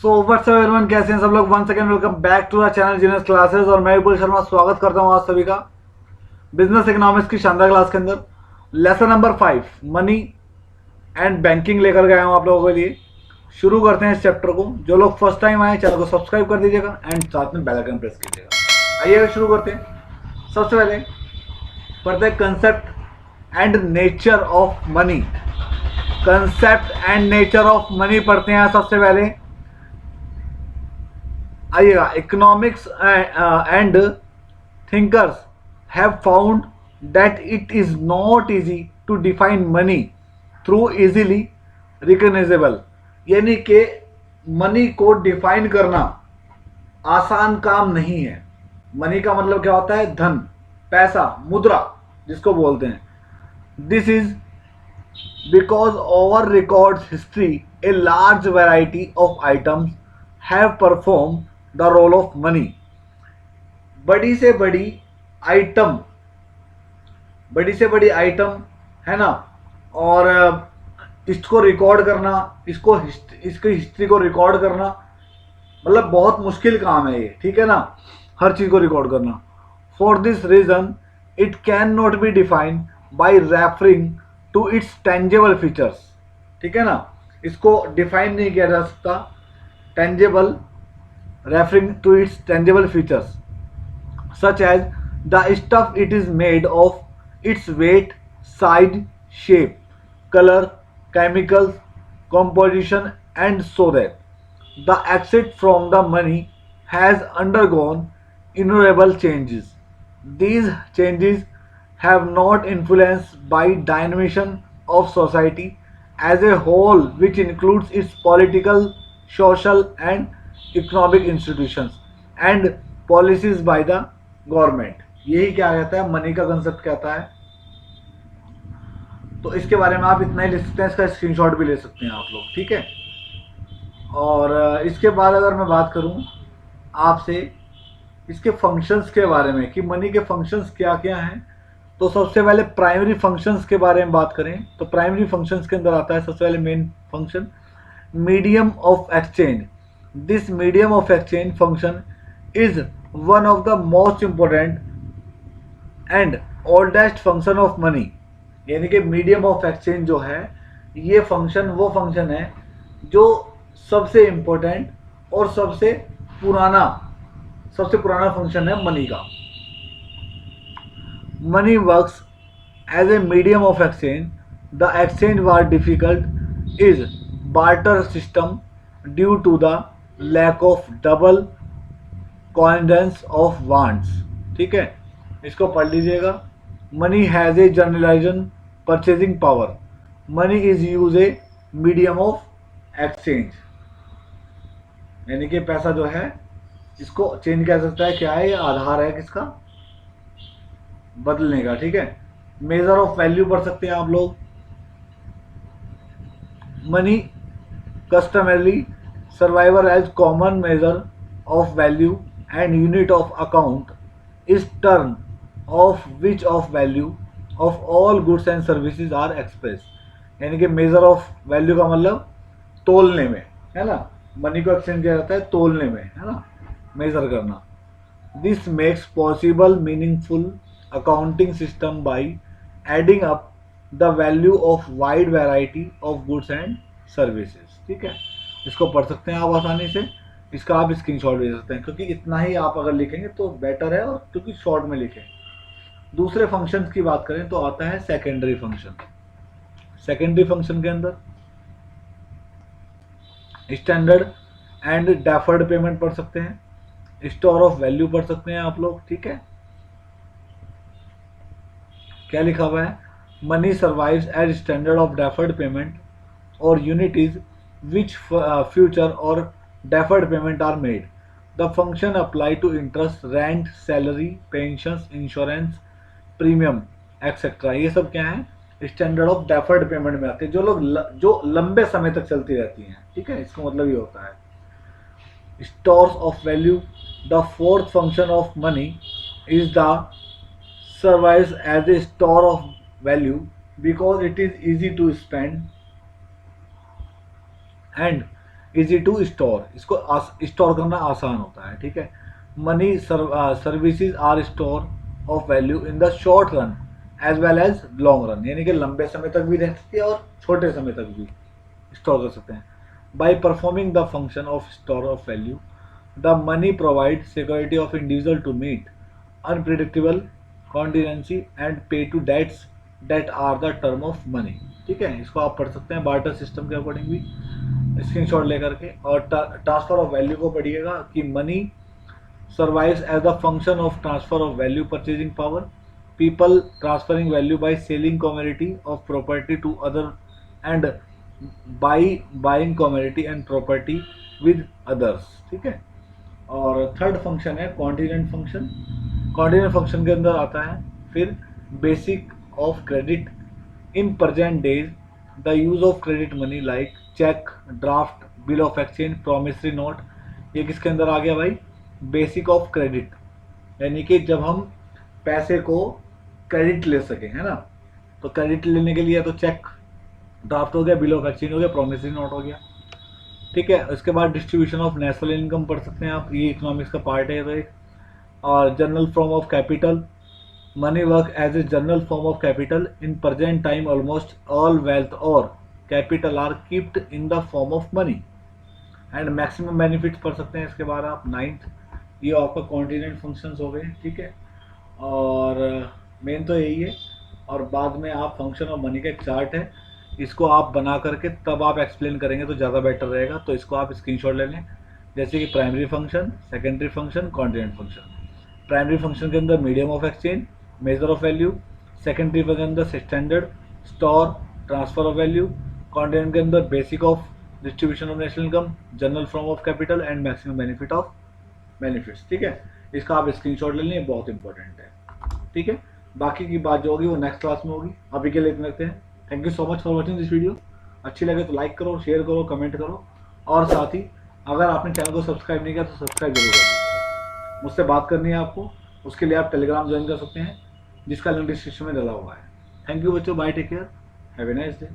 So what's up everyone, कैसे हैं सब लोग। One second welcome back to our channel genius classes. और मैं विपुल शर्मा स्वागत करता हूं आप सभी का बिजनेस इकोनॉमिक्स की शानदार क्लास के अंदर। Lesson number 5 money and banking लेकर गया हूं आप लोगों के लिए। शुरू करते हैं इस चैप्टर को। जो लोग फर्स्ट टाइम आए चैनल को सब्सक्राइब कर दीजिएगा एंड साथ में बेल आइकन प्रेस कीजिएगा। आइए शुरू करते हैं। सबसे पहले पढ़ते हैं concept and nature of money. Concept and nature of money पढ़ते हैं सबसे पहले। आइएगा, economics and thinkers have found that it is not easy to define money through easily recognizable, यानी कि मनी को डिफाइन करना आसान काम नहीं है। मनी का मतलब क्या होता है? धन, पैसा, मुद्रा जिसको बोलते हैं। This is because over records history a large variety of items have perform the role of money. बड़ी से बड़ी आइटम, बड़ी से बड़ी आइटम है ना, और इसको रिकॉर्ड करना, इसकी हिस्ट्री को रिकॉर्ड करना मतलब बहुत मुश्किल काम है ये, ठीक है ना, हर चीज को रिकॉर्ड करना। For this reason it can not be defined by referring to its tangible features, ठीक है ना, इसको डिफाइन नहीं किया जा सकता tangible, referring to its tangible features such as the stuff it is made of, its weight, size, shape, color, chemicals, composition, and so that the exit from the money has undergone innumerable changes. These changes have not influenced by dynamism of society as a whole, which includes its political, social, and economic institutions and policies by the government. यही क्या कहता है, money का concept कहता है। तो इसके बारे में आप इतना ही लिख सकते हैं, इसका स्क्रीनशॉट भी ले सकते हैं आप लोग, ठीक है। और इसके बाद अगर मैं बात करूं आपसे इसके फंक्शंस के बारे में कि मनी के फंक्शंस क्या क्या हैं, तो सबसे पहले प्राइमरी फंक्शंस के बारे में बात करें तो प्राइमरी फंक्शंस के अंदर आता है सबसे पहले main function medium of exchange. This medium of exchange function is one of the most important and oldest function of money। यानी कि मीडियम ऑफ एक्सचेंज जो है ये फंक्शन, वो फंक्शन है जो सबसे इंपॉर्टेंट और सबसे पुराना फंक्शन है मनी का। Money works as a medium of exchange. The exchange was difficult is barter system due to the lack of double coincidence of wants, ठीक है, इसको पढ़ लीजिएगा। Money has a generalized purchasing power. Money is use a medium of exchange, यानी कि पैसा जो है इसको चेंज कह सकता है, क्या है ये, आधार है किसका, बदलने का, ठीक है। मेजर ऑफ वैल्यू पढ़ सकते हैं आप लोग। Money customarily survivor as common measure of value and unit of account is term of which of value of all goods and services are expressed। यानी कि मेजर ऑफ वैल्यू का मतलब तोलने में, है ना, मनी को एक्सचेंज किया जाता है तोलने में, है ना, मेजर करना। This makes possible meaningful accounting system by adding up the value of wide variety of goods and services, ठीक है। इसको पढ़ सकते हैं आप आसानी से, इसका आप स्क्रीनशॉट ले सकते हैं, क्योंकि इतना ही आप अगर लिखेंगे तो बेटर है, और क्योंकि शॉर्ट में लिखें। दूसरे फंक्शंस की बात करें तो आता है सेकेंडरी फंक्शन। सेकेंडरी फंक्शन के अंदर स्टैंडर्ड एंड डेफर्ड पेमेंट पढ़ सकते हैं, स्टोर ऑफ वैल्यू पढ़ सकते हैं आप लोग, ठीक है। क्या लिखा हुआ है? Money survives as standard of deferred payment और यूनिट इज विच फ्यूचर और deferred payment are made। The function apply to interest, rent, salary, pensions, insurance, premium, etc। ये सब क्या है? स्टैंडर्ड ऑफ डेफर्ड पेमेंट में आते हैं, जो लंबे समय तक चलती रहती हैं, ठीक है। इसका मतलब ये होता है। Stores of value. The fourth function of money is the survives as a store of value because it is easy to spend and easy to store, इसको स्टोर करना आसान होता है, ठीक है। Money services are store of value in the short run as well as long run, यानी कि लंबे समय तक भी रह सकती है और छोटे समय तक भी स्टोर कर सकते हैं। By performing the function of store of value, the money provide security of individual to meet unpredictable contingency and pay to debts debt are the term of money, ठीक है। इसको आप पढ़ सकते हैं बार्टर सिस्टम के अकॉर्डिंग भी screenshot लेकर के। और ट्रांसफर ऑफ वैल्यू को पढ़िएगा कि money survives as the function of transfer of value purchasing power, people transferring value by selling commodity of property to other and by buying commodity and property with others, ठीक है। और third function है contingent function. Contingent function के अंदर आता है फिर basic of credit in present days, the use of credit money like cheque, draft, bill of exchange, promissory note. ये किसके अंदर आ गया भाई? बेसिक ऑफ क्रेडिट, यानी कि जब हम पैसे को क्रेडिट ले सकें, है ना। तो क्रेडिट लेने के लिए तो चेक, ड्राफ्ट हो गया, बिल ऑफ एक्सचेंज हो गया, प्रोमिसरी नोट हो गया, ठीक है। उसके बाद डिस्ट्रीब्यूशन ऑफ नेशनल इनकम पढ़ सकते हैं आप, ये इकोनॉमिक्स का पार्ट है। तो एक और general form of capital, money work as a general form of capital in present time, almost all wealth और capital are keeped in the form of money and maximum benefits पढ़ सकते हैं। इसके बाद आप नाइन्थ, ये आपका कॉन्टिनेंट फंक्शंस हो गए, ठीक है। और मेन तो यही है। और बाद में आप फंक्शन ऑफ मनी का एक चार्ट है, इसको आप बना करके तब आप एक्सप्लेन करेंगे तो ज़्यादा बेटर रहेगा। तो इसको आप स्क्रीनशॉट ले लें, जैसे कि primary function, secondary function, contingent function. Primary function के अंदर medium of exchange, major of value. Secondary के अंदर standard, store, transfer of value. Continent के अंदर basic of distribution of national income, general form of capital and maximum benefit of benefits, ठीक है। इसका आप स्क्रीनशॉट ले लें, बहुत इंपॉर्टेंट है, ठीक है। बाकी की बात जो होगी वो नेक्स्ट क्लास में होगी। अभी के लिए इतना रखते हैं। Thank you so much for watching this video. अच्छी लगे तो लाइक करो, शेयर करो, कमेंट करो, और साथ ही अगर आपने चैनल को सब्सक्राइब नहीं किया तो सब्सक्राइब जरूर करिए। मुझसे बात करनी है आपको, उसके लिए आप टेलीग्राम ज्वाइन कर सकते हैं, जिसका लिंक डिस्क्रिप्शन में डाला हुआ है। थैंक यू बच्चों, bye, take care, have a nice day.